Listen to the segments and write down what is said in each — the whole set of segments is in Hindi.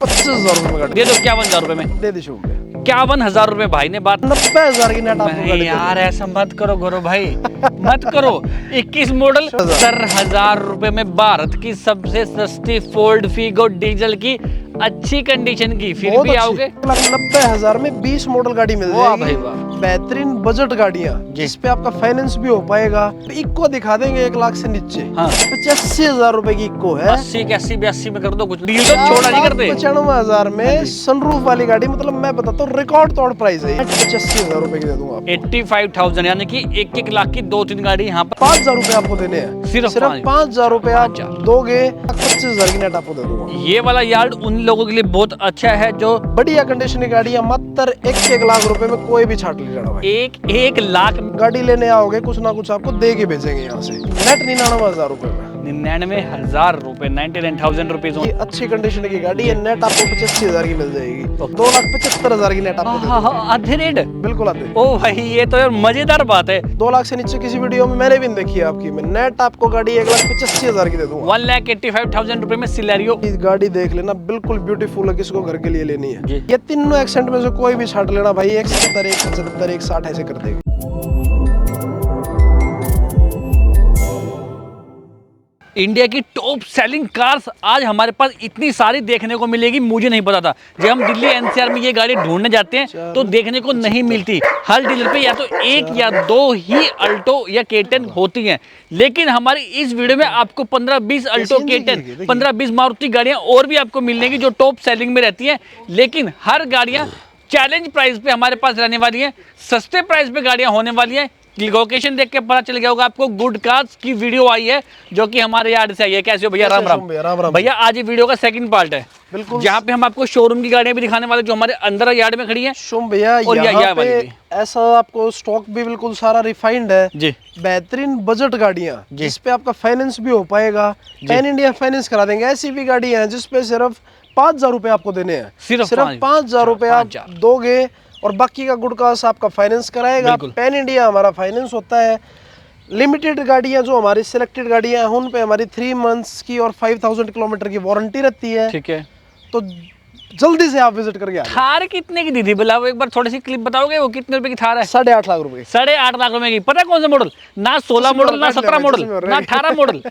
25,000 रुपए दे दो 51,000 रुपए में, दे दी शुभ भैया। 51,000 रुपए भाई ने बात। 90,000 की नेट आपको नहीं यार ऐसा मत करो गुरु भाई, मत करो। 21 मॉडल 70,000 रुपए में भारत की सबसे सस्ती फोर्ड फीगो डीजल की अच्छी कंडीशन की, फिर भी आओगे 90,000 में 20 मॉडल गाड़ी मिल वाह जाएगी। भाई वाह। बेहतरीन बजट गाड़ियाँ जिस पे आपका फाइनेंस भी हो पाएगा। इक्को दिखा देंगे 1 लाख से नीचे। हाँ। 85,000 रुपए की इक्को है। 80 के 80 में कर दो कुछ, डील तो छोड़ा नहीं करते। 95,000 में सनरूफ वाली गाड़ी, मतलब मैं बताता हूँ रिकॉर्ड तोड़ प्राइस है। 85,000 रुपए की दे दूंगा। 85,000 यानी कि 1-1 लाख की 2-3 गाड़ी यहाँ पर। 5,000 रुपए आपको देने हैं। सिर्फ 5,000 रुपए आप 5,000 दोगे, 25,000 की नेट आपको दे दूंगा। ये वाला यार्ड उन लोगों के लिए बहुत अच्छा है जो बढ़िया कंडीशन की गाड़ियाँ मात्र 1-1 लाख रुपए में कोई भी छाट ले जाना भाई। 1 लाख गाड़ी लेने आओगे कुछ ना कुछ आपको दे के भेजेंगे यहाँ से। नेट 99,000 रुपए में 99,000 रुपए, 99,000 रुपीज। ये अच्छी कंडीशन की गाड़ी है। नेट आपको 85,000 की मिल जाएगी। 2,75,000 की नेट आपको दे दूंगा। आधे रेट। बिल्कुल आधे। ओ भाई ये तो यार मजेदार बात है। 2 लाख से नीचे किसी वीडियो में मैंने भी नहीं देखी है आपकी। मैं नेट आपको गाड़ी 1,85,000 की दे दूंगा। 1,85,000 रुपए में सिलेरियो। ये गाड़ी देख लेना, बिल्कुल ब्यूटीफुल है। किसको घर के लिए लेनी है जी। ये तीनों एक्सेंट में से कोई भी छाट लेना भाई। 170, 175, 160 ऐसे कर देगी। इंडिया की टॉप सेलिंग कार्स आज हमारे पास इतनी सारी देखने को मिलेगी, मुझे नहीं पता था। जब हम दिल्ली एनसीआर में ये गाड़ी ढूंढने जाते हैं तो देखने को नहीं मिलती। हर डीलर पे या तो 1 या 2 ही अल्टो या K10 होती हैं, लेकिन हमारी इस वीडियो में आपको 15-20 अल्टो K10, 15-20 मारुति गाड़ियां और भी आपको मिलेंगी जो टॉप सेलिंग में रहती हैं। लेकिन हर गाड़ियां चैलेंज प्राइस पे हमारे पास रहने वाली है, सस्ते प्राइस पे गाड़ियां होने वाली हैं। लोकेशन देख के पता चल गया होगा आपको। गुड कार्स की वीडियो आई है जो कि हमारे यार्ड से आई है। कैसे हो भैया? राम राम भैया। आज ये वीडियो का सेकंड पार्ट है बिल्कुल, जहाँ पे हम आपको शोरूम की गाड़ियां भी दिखाने वाले जो हमारे अंदर यार्ड में खड़ी हैं। शुभ भैया और यहाँ पे ऐसा आपको स्टॉक भी बिल्कुल सारा रिफाइंड है जी। बेहतरीन बजट गाड़ियाँ जिस पे आपका फाइनेंस भी हो पाएगा। पैन इंडिया फाइनेंस करा देंगे। ऐसी भी गाड़ियाँ हैं जिसपे सिर्फ 5,000 रुपए आपको देने हैं। सिर्फ 5,000 रुपए आप दोगे और बाकी का गुड कास्ट आपका फाइनेंस कराएगा। पैन इंडिया हमारा फाइनेंस होता है। लिमिटेड गाड़ियां जो हमारी सिलेक्टेड गाड़ियां हैं उन पे हमारी 3 मंथ्स की और 5,000 किलोमीटर की वारंटी रहती है। ठीक है, तो जल्दी से आप विजिट करके आइए। थार कितने की दी थी बुलाओ, एक बार थोड़ी सी क्लिप बताओगे? वो कितने रुपए की थार है? 8.5 लाख रुपए। 8.5 लाख रुपए की। पता है कौन सा मॉडल? ना 16 मॉडल, ना 17 मॉडल, ना 18 मॉडल,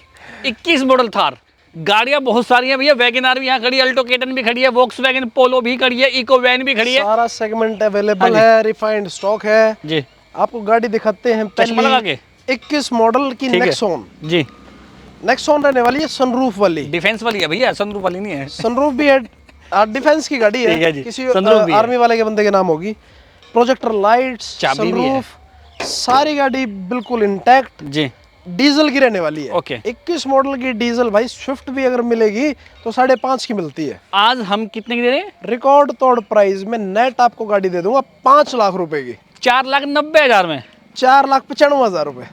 21 मॉडल थार। गाड़ियां बहुत सारी हैं भैया। वैगनआर भी यहाँ खड़ी है, अल्टो K10 भी खड़ी है, वॉक्सवैगन पोलो भी खड़ी है, इको वैन भी खड़ी है। सारा सेगमेंट अवेलेबल है, रिफाइंड स्टॉक है जी। आपको गाड़ी दिखाते हैं। चश्मा लगा के 21 मॉडल की नेक्सॉन जी। नेक्सॉन रहने वाली है सनरूफ वाली। डिफेंस वाली है भैया, सनरूफ वाली नहीं है। सनरूफ भी है, डिफेंस की गाड़ी है। किसी आर्मी वाले के बंदे के नाम होगी। प्रोजेक्टर लाइट्स, सनरूफ, सारी गाड़ी बिल्कुल इंटैक्ट जी। डीजल की रहने वाली है। ओके। 21 मॉडल की डीजल भाई। स्विफ्ट भी अगर मिलेगी तो 5.5 की मिलती है। आज हम कितने की दे रहे हैं? रिकॉर्ड तोड़ प्राइस में नेट आपको गाड़ी दे दूंगा 5 लाख रुपए की। 4,90,000 में 4,95,000 रुपए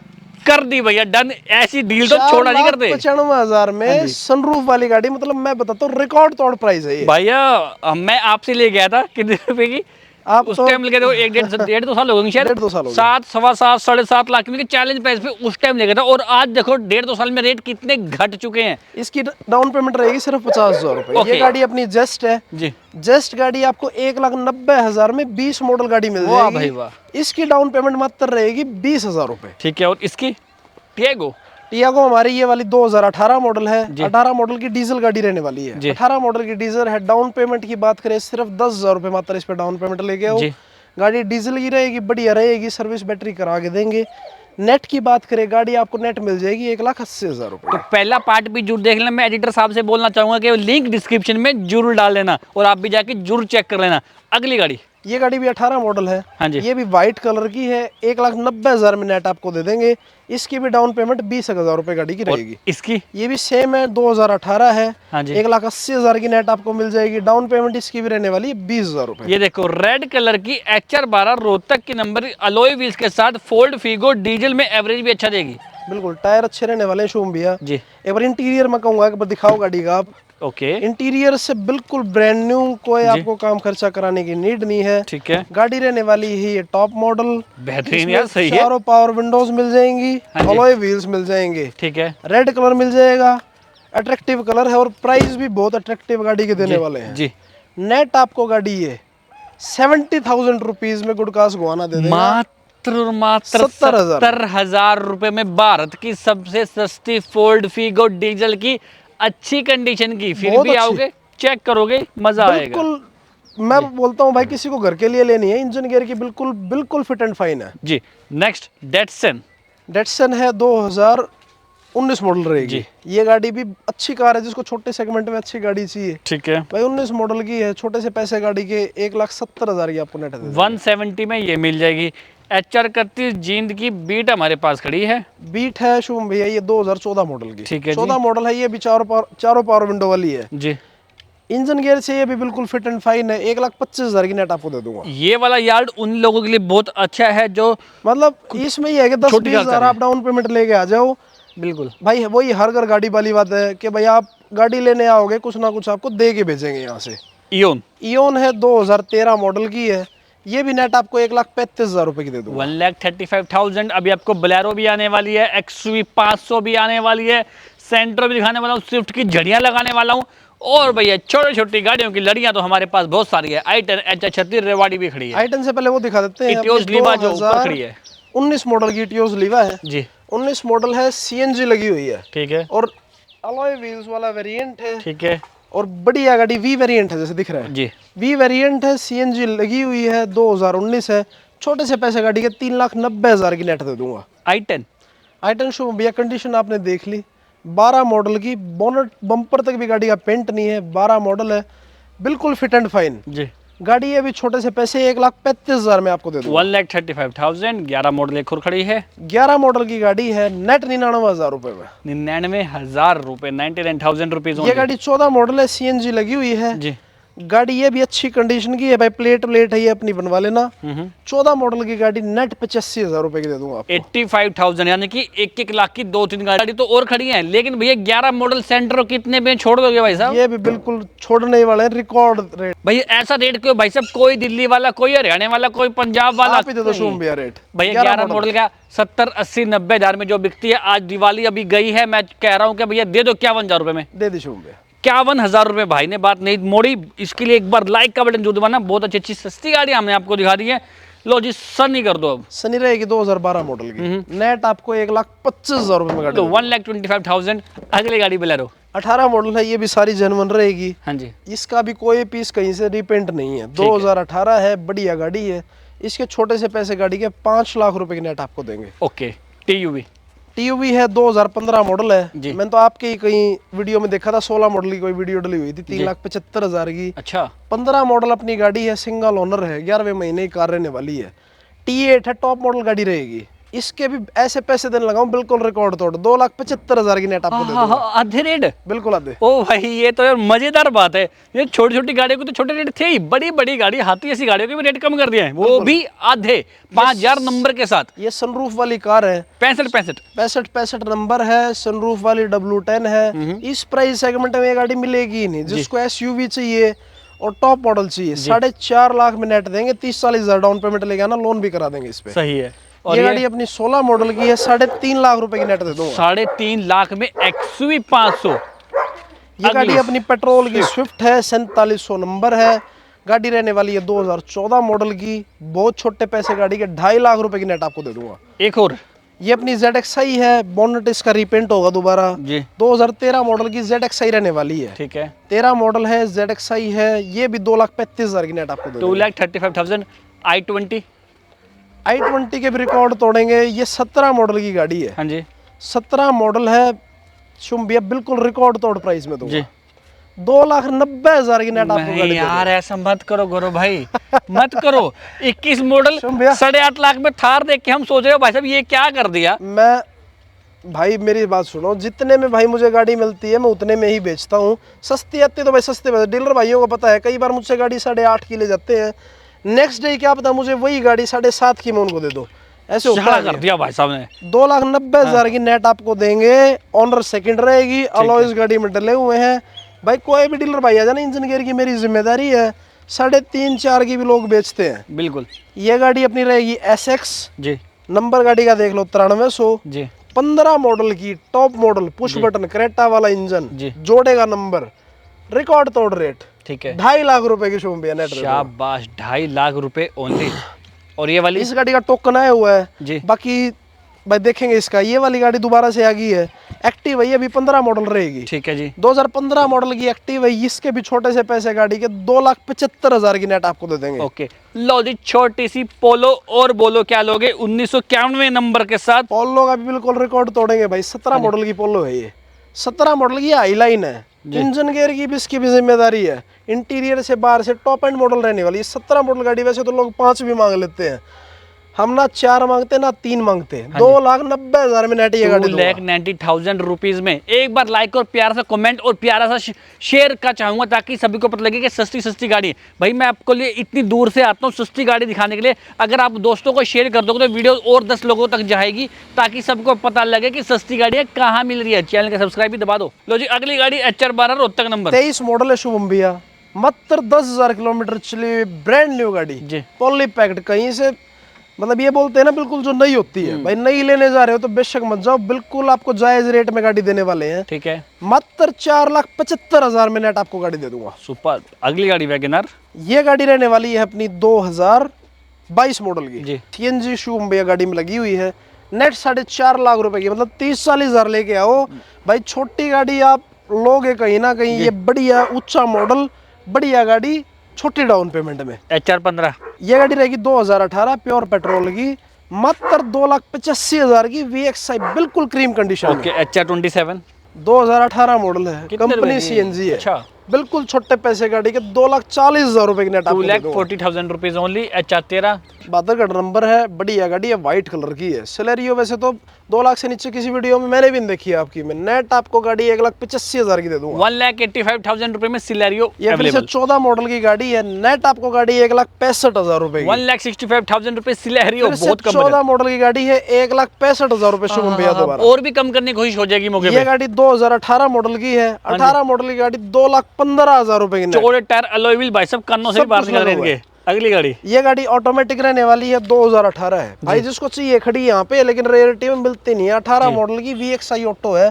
कर दी भैया, डन। ऐसी डील तो छोड़ा नहीं करते। 95,000 में सनरूफ वाली गाड़ी, मतलब मैं बताता हूँ रिकॉर्ड तोड़ प्राइस है ये। भैया मैं आपसे ले गया था कितने रुपए की? आप उस टाइम लेके, देखो 1-1.5-2 साल हो गए शायद। 1.5-2 साल हो गए। 7, 7.25, 7.5 लाख की चैलेंज प्राइस पे उस टाइम ले गया था। और आज देखो 1.5-2 साल में रेट कितने घट चुके हैं। इसकी डाउन पेमेंट रहेगी सिर्फ 50,000 रुपए। ये गाड़ी अपनी जेस्ट है जी। जेस्ट गाड़ी आपको 1,90,000 में 20 मॉडल गाड़ी मिल जाएगी भाई वाह। इसकी डाउन पेमेंट मात्र रहेगी 20,000 रुपए। ठीक है। और इसकी टियागो हमारी ये वाली 2018 मॉडल है। 18 मॉडल की डीजल गाड़ी रहने वाली है। 18 मॉडल की डीजल है। डाउन पेमेंट की बात करें सिर्फ 10,000 रुपए मात्र इस पे डाउन पेमेंट लेके आओ। गाड़ी डीजल की रहेगी, बढ़िया रहेगी, सर्विस बैटरी करा के देंगे। नेट की बात करें गाड़ी आपको नेट मिल जाएगी 1,80,000 रुपए। तो पहला पार्ट भी जरूर देख लेना। मैं एडिटर साहब से बोलना चाहूंगा कि लिंक डिस्क्रिप्शन में जरूर डाल लेना और आप भी जाके जरूर चेक कर लेना। अगली गाड़ी, ये गाड़ी भी 18 मॉडल है। हाँ जी। ये भी व्हाइट कलर की है। 1,90,000 में नेट आपको दे देंगे। इसकी भी डाउन पेमेंट 20,000 रुपए गाड़ी की रहेगी। इसकी ये भी सेम है, 2018 है। हाँ जी। 1,80,000 की नेट आपको मिल जाएगी। डाउन पेमेंट इसकी भी रहने वाली है 20,000 रुपए। ये देखो रेड कलर की HR12 रोहतक की नंबर अलॉय व्हील्स के साथ फोर्ड फीगो डीजल में एवरेज भी अच्छा देगी। बिल्कुल टायर अच्छे रहने वाले हैं शुभम भैया जी। एक बार इंटीरियर में कहूंगा एक बार दिखाओ गाड़ी का आप। ओके। इंटीरियर से बिल्कुल ब्रांड न्यू, कोई आपको काम खर्चा कराने की नीड नहीं है। ठीक है। गाड़ी रहने वाली है ये टॉप मॉडल, बेहतरीन यार, सही है। चारों पावर विंडोज मिल जाएंगी, अलॉय व्हील्स मिल जाएंगे। ठीक है। रेड कलर मिल जाएगा। अट्रैक्टिव कलर है और प्राइस भी बहुत अट्रैक्टिव गाड़ी के देने वाले हैं जी। नेट आपको गाड़ी ये 70,000 रुपीज में गुड़कास गुआना दे देगा। मात्र 70,000 रुपए में भारत की सबसे सस्ती फोर्ड फिगो डीजल की अच्छी कंडीशन की, फिर भी आओगे चेक करोगे मजा आएगा। बिल्कुल मैं बोलता हूँ भाई किसी को घर के लिए लेनी है, इंजन गियर की बिल्कुल बिल्कुल फिट एंड फाइन है जी। नेक्स्ट डेटसन है 2019 मॉडल रहेगी। ये गाड़ी भी अच्छी कार है, जिसको छोटे सेगमेंट में अच्छी गाड़ी चाहिए। ठीक है भाई 19 मॉडल की है, छोटे से पैसे गाड़ी के 1,70,000 की आपको नेट 170 में ये मिल जाएगी। HR 31 जींद की बीट हमारे पास खड़ी है। बीट है शुभम भैया ये 2014 मॉडल की। ठीक है 14 मॉडल है, ये भी चारों पावर विंडो वाली है जी। इंजन गियर से ये भी बिल्कुल फिट एंड फाइन है। 1,25,000 की नेट आपको दे दूंगा। ये वाला यार्ड उन लोगों के लिए बहुत अच्छा है जो मतलब इसमें ये है कि 10-20,000 आप डाउन पेमेंट लेके आ जाओ। बिल्कुल भाई वही हर घर गाड़ी वाली बात है कि भाई आप गाड़ी लेने आओगे कुछ ना कुछ आपको दे के भेजेंगे यहाँ से। इयोन है 2013 मॉडल की है, ये भी नेट आपको 1,35,000 रुपए की दे दूंगा। 1,35,000। अभी आपको बोलेरो भी आने वाली है, XUV 500 भी आने वाली है, सेंट्रो भी दिखाने वाला हूँ, स्विफ्ट की झड़ियाँ लगाने वाला हूँ। और भैया छोटी छोटी गाड़ियों की लड़ियाँ तो हमारे पास बहुत सारी है। i10 HR36 रेवाड़ी भी खड़ी है। i10 से पहले वो दिखा देते हैं, इटियोस लीवा जो ऊपर खड़ी है 19 मॉडल की इटियोस लीवा है जी। 19 मॉडल है, CNG लगी हुई है। ठीक है और अलॉय व्हील्स वाला वेरिएंट है। ठीक है और बढ़िया गाड़ी V वेरिएंट है जैसे दिख रहा है जी। V वेरिएंट है, CNG लगी हुई है, 2019 है। छोटे से पैसे गाड़ी के 3,90,000 की नेट दे दूंगा। i10 शो भैया कंडीशन आपने देख ली, 12 मॉडल की, बोनट बम्पर तक भी गाड़ी का पेंट नहीं है, 12 मॉडल है, बिल्कुल फिट एंड फाइन जी। गाड़ी है भी छोटे से पैसे 1,35,000 में आपको दे दूंगा। 1,35,000। 11 मॉडल एक और खड़ी है, 11 मॉडल की गाड़ी है, नेट 99,000 रुपए में। 99,000 रुपए, 99,000 रुपीज। ये गाड़ी 14 मॉडल है, CNG लगी हुई है जी। गाड़ी ये भी अच्छी कंडीशन की है भाई, प्लेट है ये अपनी बनवा लेना। 14 मॉडल की गाड़ी नेट 85,000 रुपए की दे दूंगा आपको। 85,000 यानी कि 1-1 लाख की 2-3 गाड़ी तो और खड़ी हैं। लेकिन भैया 11 मॉडल सेंट्रो कितने में छोड़ दोगे भाई साहब? ये भी बिल्कुल छोड़ने वाले हैं, रिकॉर्ड रेट। भैया ऐसा रेट क्यों भाई साहब? कोई दिल्ली वाला, कोई हरियाणा वाला, कोई पंजाब वाला, आप ही दे दो शुभम भैया रेट। भैया 11 मॉडल का 70-80-90,000 में जो बिकती है, आज दिवाली अभी गई है, मैं कह रहा हूँ कि भैया दे दो 51,000 रुपए में। दे दी शुभम भैया 51,000 रुपए। भाई ने बात नहीं मोड़ी, इसके लिए एक बार लाइक का बटन जो दबाना। बहुत अच्छी अच्छी सस्ती गाड़ी हमने आपको दिखा दी है। लो जी सनी कर दो। अब सनी रहेगी 2012 मॉडल की, नेट आपको 1,25,000 रुपए में गाड़ी। तो 1,25,000। अगली गाड़ी बोलेरो 18 मॉडल है, ये भी सारी जेन्युइन रहेगी। हाँ जी। इसका भी कोई पीस कहीं से रिपेंट नहीं है, 2018 है, बढ़िया गाड़ी है। इसके छोटे से पैसे गाड़ी के 5 लाख रुपए की नेट आपको देंगे। ओके। TUV है 2015 मॉडल है जी। मैंने तो आपके ही कहीं वीडियो में देखा था, 16 मॉडल की कोई वीडियो डली हुई थी, 3,75,000 की। अच्छा। 15 मॉडल अपनी गाड़ी है, सिंगल ओनर है, 11वें महीने की कार रहने वाली है। T8 है, टॉप मॉडल गाड़ी रहेगी। इसके भी ऐसे पैसे देने लगाऊं बिल्कुल रिकॉर्ड तोड़, 2,75,000 की नेट आपको दे दूंगा। आधे रेट? बिल्कुल आधे। ओ भाई ये तो यार मजेदार बात है। ये छोटी छोटी गाड़ियों को तो छोटे रेट थे ही, बड़ी बड़ी गाड़ी हाथी ऐसी गाड़ियों के भी रेट कम कर दिए हैं, वो भी आधे, 5,000 नंबर के साथ। ये सनरूफ वाली कार है, 65 नंबर है, सनरूफ वाली W10 है। इस प्राइस सेगमेंट में ये गाड़ी मिलेगी ही नहीं। जिसको SUV चाहिए और टॉप मॉडल चाहिए, 4.5 लाख में नेट देंगे, 30-40,000 डाउन पेमेंट लेके आना, लोन भी करा देंगे इस पे। सही है। और ये गाड़ी अपनी 16 मॉडल की है, 3.5 लाख रुपए की नेट दे दूंगा। 3.5 लाख में XUV 500। ये गाड़ी अपनी पेट्रोल की स्विफ्ट है, 4700 नंबर है, गाड़ी रहने वाली है 2014 मॉडल की, बहुत छोटे पैसे गाड़ी के 2.5 लाख रुपए की नेट आपको दे दूंगा। एक और ये अपनी ZXi है, बोनट इसका रिपेंट होगा दोबारा जी। 2013 मॉडल की ZXi रहने वाली है। ठीक है। 13 मॉडल है, ZXi है, ये भी 2,35,000 की नेट आपको दे दूंगा। 2,35,000। i20 के भी रिकॉर्ड तोड़ेंगे। ये 17 मॉडल की गाड़ी है। हाँ जी। 17 मॉडल है शुम भैया, बिल्कुल रिकॉर्ड तोड़ प्राइस में दूंगा जी। 2,90,000 की नेट आपको गाड़ी यार ऐसा मत करो गौरव भाई, मत करो। 21 मॉडल 8.5 लाख में थार देख के हम सोच रहे हो भाई साहब ये क्या कर दिया। मैं भाई मेरी बात सुनो, जितने में भाई मुझे गाड़ी मिलती है मैं उतने में ही बेचता हूँ। सस्ती आती तो भाई सस्ते में, डीलर भाइयों को पता है, कई बार मुझसे गाड़ी 8.5 की ले जाते हैं, नेक्स्ट डे क्या पता मुझे वही गाड़ी 7.5 की मैं उनको दे दूं। ऐसे होता कर दिया भाई साहब ने। 2,90,000 की नेट आपको देंगे, ऑनर सेकंड रहेगी, अलॉयज गाड़ी में डले हुए हैं। भाई कोई भी डीलर भाई आ जाना, इंजन गियर की मेरी जिम्मेदारी है, 3.5-4 की भी लोग बेचते हैं। बिल्कुल। ये गाड़ी अपनी रहेगी SX जी। नंबर गाड़ी का देख लो 9300 जी। 15 मॉडल की top model push button Creta वाला इंजन, जोड़ेगा नंबर, रिकॉर्ड तोड़ रेट, ठीक है, 2.5 लाख रुपए की शोरूम भैया नेट। शाबाश, 2.5 लाख रुपए ओनली। और ये वाली इस गाड़ी का टोकन आया हुआ है जी। बाकी भाई देखेंगे इसका, ये वाली गाड़ी दोबारा से आ गई है, एक्टिव है, ये भी 15 मॉडल रहेगी, ठीक है जी। 2015 मॉडल की एक्टिव है, इसके भी छोटे से पैसे गाड़ी के 2,75,000 की नेट आपको दे देंगे। ओके, लो जी, छोटी सी पोलो और बोलो क्या लोगे 1991 नंबर के साथ। पोलो का भी बिल्कुल रिकॉर्ड तोड़ेंगे भाई, 17 मॉडल की पोलो है ये, 17 मॉडल की हाई लाइन है, इंजन गेयर की भी इसकी भी जिम्मेदारी है, इंटीरियर से बाहर से टॉप एंड मॉडल रहने वाली। 17 मॉडल गाड़ी वैसे तो लोग 5 भी मांग लेते हैं, हम ना 4 मांगते ना 3 मांगते, 2,90,000 में नेट ये गाड़ी, 2,90,000 रुपीज में। एक बार लाइक और प्यारा सा कमेंट और प्यारा सा शेयर का चाहूंगा ताकि सभी को पता लगे कि सस्ती सस्ती गाड़ी है। भाई मैं आपको लिए इतनी दूर से आता हूँ सस्ती गाड़ी दिखाने के लिए, अगर आप दोस्तों को शेयर कर दोगे तो वीडियो और 10 लोगों तक जाएगी ताकि सबको पता लगे कि सस्ती गाड़ी कहाँ मिल रही है। चैनल का सब्सक्राइब भी दबा दो। लो जी, अगली गाड़ी HR12 रोहतक नंबर 23 मॉडल है शुभम भैया, मात्र 10,000 किलोमीटर चली, ब्रांड न्यू गाड़ी, पॉली पैक्ड, कहीं से मतलब ये बोलते हैं ना बिल्कुल जो नई होती है, भाई नई लेने जा रहे हो तो बेशक मत जाओ, बिल्कुल आपको जायज रेट में गाड़ी देने वाले हैं, ठीक है, मात्र 4,75,000 में नेट आपको गाड़ी दे दूंगा। सुपर। अगली गाड़ी वैगनर, ये गाड़ी रहने वाली है अपनी 2022 मॉडल की, CNG शुभम भैया गाड़ी में लगी हुई है, नेट 4.5 लाख रुपए की, मतलब 30-40,000 लेके आओ भाई, छोटी गाड़ी आप लोगे कहीं ना कहीं, ये बढ़िया ऊंचा मॉडल, बढ़िया गाड़ी, छोटी डाउन पेमेंट में। HR15 ये गाड़ी रहेगी 2018 प्योर पेट्रोल की, मात्र 2,85,000 की, VXI बिल्कुल cream condition. Okay, HR27 2018 model है, कंपनी CNG है, अच्छा, बिल्कुल छोटे पैसे गाड़ी के 2,40,000 रुपए की net, 2,40,000 rupees only. HR13 72 number है, बढ़िया गाड़ी है, व्हाइट कलर की है, सिलेरियो वैसे तो 2 लाख से नीचे किसी वीडियो में मैंने भी नहीं देखी है आपकी, मैं नेट आपको गाड़ी 1,85,000 की दे दूंगा, 1,85,000 रुपए में सिलेरियो। ये फिर से 14 मॉडल की गाड़ी है, नेट आपको गाड़ी 1,65,000 रुपए, 1,65,000 रुपए सिलेरियो, बहुत कम। 14 मॉडल की गाड़ी है, 1,65,000 रुपए शुभम भैया दोबारा, और भी कम करने की कोशिश हो जाएगी मौके पे। ये गाड़ी 2018 मॉडल की है, 18 मॉडल की गाड़ी 2,15,000 रुपए की, चौड़े टायर, अलॉय व्हील, भाई सब कानों से बाहर निकल रहे हैं। अगली गाड़ी, ये गाड़ी ऑटोमेटिक रहने वाली है, 2018 है भाई, जिसको चाहिए खड़ी यहाँ पे, लेकिन रेयरिटी में मिलती नहीं है। 18 मॉडल की VXI ऑटो है,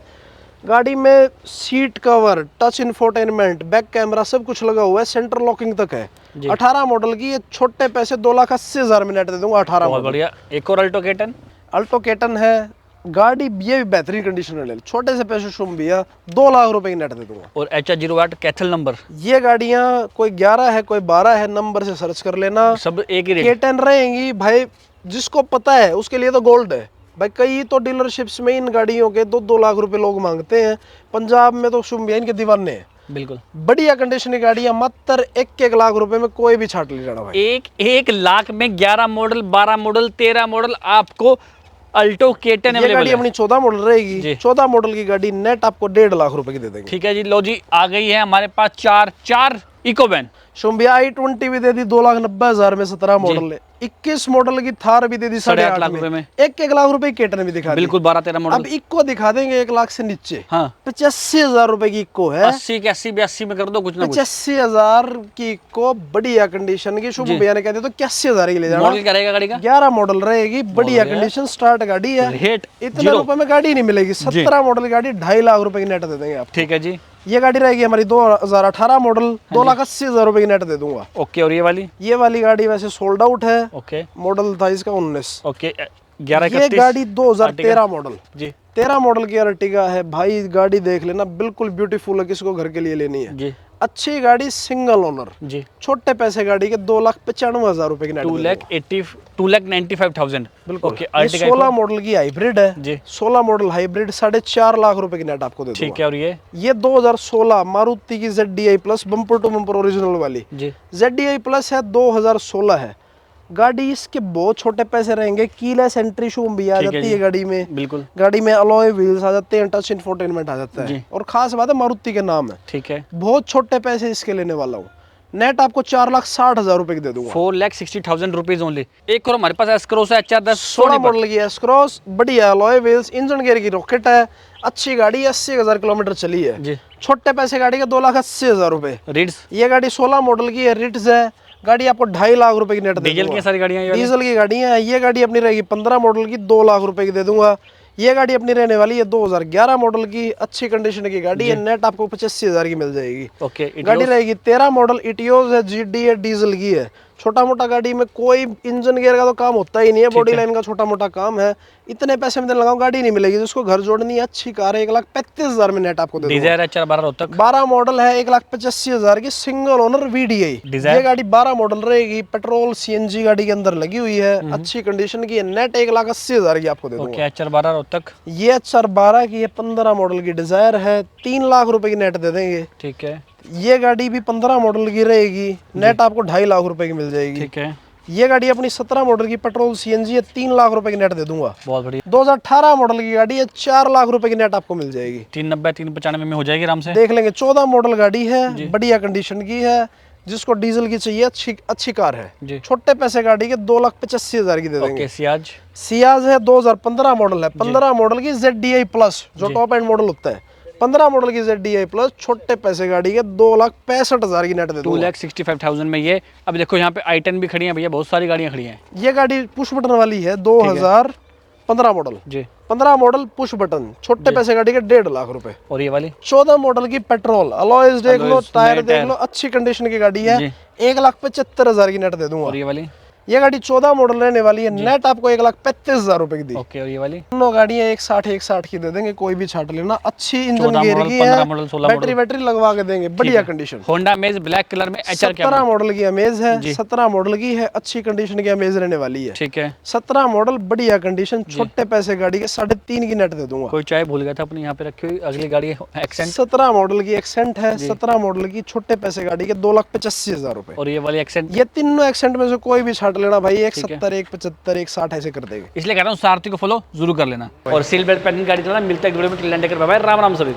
गाड़ी में seat cover, touch infotainment, back camera सब कुछ लगा हुआ है, सेंटर लॉकिंग तक है। 18 मॉडल की, ये छोटे पैसे 2,80,000 में नेट दे दूंगा। 18 बहुत बढ़िया। एक और अल्टो केटन, अल्टो केटन है गाड़ी, ये भी बेहतरीन कंडीशन में, छोटे से पैसे शुभ भैया 2 लाख रुपए की नेट दे दूंगा। और HR08 कैथल नंबर, ये गाड़ियां कोई 11 है कोई 12 है, नंबर से सर्च कर लेना, सब एक ही रेट। केटन रहेंगी भाई, जिसको पता है उसके लिए तो गोल्ड है भाई, कई तो डीलरशिप्स में इन गाड़ियों के 2-2 लाख रुपए लोग मांगते हैं, पंजाब में तो शुभ भैया इनके दीवाने हैं, बिल्कुल बढ़िया कंडीशन की गाड़ियां, मात्र 1-1 लाख रुपए में कोई भी छाट ले जाना भाई, 1 लाख में 11 मॉडल, 12 मॉडल, 13 मॉडल आपको अल्टो केटन ये गाड़ी अपनी 14 मॉडल रहेगी, 14 मॉडल की गाड़ी नेट आपको 1.5 लाख रुपए की दे देंगे। ठीक है जी। लो जी, आ गई है हमारे पास 4 इको वैन, शुभ भैया i20 भी दे दी 2,90,000 में, 17 मॉडल है, 21 मॉडल की थार भी दे दी 8.5 लाख रुपए में, 1-1 लाख रुपए केटन भी दिखा, बिल्कुल 12-13 मॉडल। अब इको दिखा देंगे 1 लाख से नीचे, हाँ 85,000 रुपए की इको है, 80 के 80-82 में कर दो कुछ ना कुछ। 85,000 की इको, बढ़िया कंडीशन की, शुभ भैया ने कहते तो 81,000 की ले जाना। मॉडल क्या रहेगा गाड़ी का? 11 मॉडल रहेगी, बढ़िया कंडीशन, स्टार्ट गाड़ी है, रेट इतने रुपए में गाड़ी नहीं मिलेगी, 17 मॉडल गाड़ी 2.5 लाख रुपए की नेट दे देंगे आप। ठीक है जी। ये गाड़ी रहेगी हमारी 2018 मॉडल, 2,80,000 रुपए की नेट दे दूंगा। ओके। और ये वाली गाड़ी वैसे सोल्ड आउट है, ओके, मॉडल था इसका 19। ओके, 11 ये गाड़ी 2013 मॉडल जी, 13 मॉडल की अर्टिगा है भाई, गाड़ी देख लेना, बिल्कुल ब्यूटीफुल है, किसको घर के लिए लेनी है जी, अच्छी गाड़ी, सिंगल ओनर जी, छोटे पैसे गाड़ी के 2,95,000 रुपए की नेट, 2,95,000 बिल्कुल। ओके। 16 मॉडल की हाइब्रिड है जी, 16 मॉडल हाइब्रिड 4.5 लाख रुपए की नेट आपको दे दूंगा। ठीक है। और ये 2016 मारुति की ZDI plus, bumper to bumper original वाली जी, ZDI प्लस है, 2016 है गाड़ी, इसके बहुत छोटे पैसे रहेंगे, कीलेस एंट्री शूम भी आ जाती है गाड़ी में, बिल्कुल, गाड़ी में अलॉय व्हील्स आ जाते हैं, टच इंफोटेनमेंट आ जाता है, और खास बात है मारुति के नाम है। ठीक है, बहुत छोटे पैसे इसके लेने वाला हूँ, नेट आपको 4,60,000 रुपए की दे दूंगा, 4,60,000 रुपीज ओनली। एक और हमारे पास एस-क्रॉस है, HR10 16 मॉडल की एस-क्रॉस, बढ़िया अलॉय व्हील्स, इंजन गियर की रॉकेट है, अच्छी गाड़ी, 80,000 किलोमीटर चली है जी, छोटे पैसे गाड़ी के 2,80,000 रुपए। रिट्स, ये गाड़ी 16 मॉडल की है, रिट्स है गाड़ी, आपको 2.5 लाख रुपए की नेट दे दूंगा। डीजल की सारी गाड़ियां, डीजल की गाड़ियां, ये गाड़ी अपनी रहेगी 15 मॉडल की, 2 लाख रुपए की दे दूंगा। ये गाड़ी अपनी रहने वाली है 2011 मॉडल की, अच्छी कंडीशन की गाड़ी है। नेट आपको 85,000 की मिल जाएगी। ओके, गाड़ी रहेगी 13 मॉडल, इटियोज है, जीडी है, डीजल की है। छोटा मोटा गाड़ी में कोई इंजन गेयर का तो काम होता ही नहीं है, बॉडी लाइन का छोटा मोटा काम है। इतने पैसे में लगाऊं गाड़ी नहीं मिलेगी, जिसको घर जोड़नी है अच्छी कार है 1,35,000 में नेट आपको दे दूंगा। डिजायर है 12 रोहतक, 12 मॉडल है, 1,85,000 की सिंगल ओनर VDI। ये गाड़ी 12 मॉडल रहेगी, पेट्रोल CNG गाड़ी के अंदर लगी हुई है, अच्छी कंडीशन की है। नेट 1,80,000 की आपको दे दूंगा। HR12 रोहतक, ये HR12 की है, 15 मॉडल की डिजायर है, 3 लाख रुपए की नेट दे देंगे। ठीक है। ये गाड़ी भी 15 मॉडल की रहेगी, नेट आपको 2.5 लाख रुपए की मिल जाएगी। ठीक है। ये गाड़ी अपनी 17 मॉडल की पेट्रोल CNG है, 3 लाख रुपए की नेट दे दूंगा। बहुत बढ़िया। 2018 मॉडल की गाड़ी है, 4 लाख रुपए की नेट आपको मिल जाएगी। 390 395 में हो जाएगी आराम से। देख लेंगे। 14 मॉडल गाड़ी है, बढ़िया कंडीशन की है, जिसको डीजल की चाहिए अच्छी कार है। छोटे पैसे गाड़ी के 2,85,000 की दे देंगे। सियाज है 2015 मॉडल है, 15 मॉडल की ZDI प्लस, जो टॉप एंड मॉडल होता है। 15 मॉडल की ZDI प्लस, छोटे पैसे गाड़ी के 2,65,000 की नेट दे दूंगा। 2,65,000 में ये। अब देखो यहाँ पे i10 भी खड़ी है भैया, बहुत सारी गाड़ियाँ खड़ी हैं। ये गाड़ी पुश बटन वाली है, 2015 मॉडल जी, 15 मॉडल पुश बटन, छोटे पैसे गाड़ी के 1.5 लाख रुपए। और ये वाली 14 मॉडल की पेट्रोल, अलॉयज देख लो, टायर देख लो, अच्छी कंडीशन की गाड़ी है, 1,75,000 की नेट दे दूंगा। और ये वाली, ये गाड़ी 14 मॉडल रहने वाली है, नेट आपको 1,35,000 रुपए की दी। ओके। और ये वाली दोनों गाड़ियां 1,60 की दे देंगे, कोई भी छाट लेना। अच्छी इंजन गेयर की है, बैटरी लगवा के देंगे, बढ़िया condition. Honda amaze black colour में, HR 17 मॉडल की अमेज है, 17 मॉडल की है, अच्छी कंडीशन की अमेज रहने वाली है। ठीक है। 17 मॉडल, बढ़िया कंडीशन, छोटे पैसे गाड़ी के 3.5 की नेट दे दूंगा। कोई चाय भूल गया था अपनी यहाँ पे रखी हुई। अगली गाड़ी एक्सेंट, 17 मॉडल की एक्सेंट है, 17 मॉडल की, छोटे पैसे गाड़ी के 2,85,000 रुपए। और ये वाली एक्सेंट, ये तीनों एक्सेंट में से कोई भी छाट लेना भाई, 1,70, 1,75, 1,60 ऐसे कर देंगे। इसलिए कह रहा हूँ सारथी को फॉलो जरूर कर लेना। और सील बेल्ट पहन गाड़ी चलाना। मिलता है वीडियो में, राम राम सभी।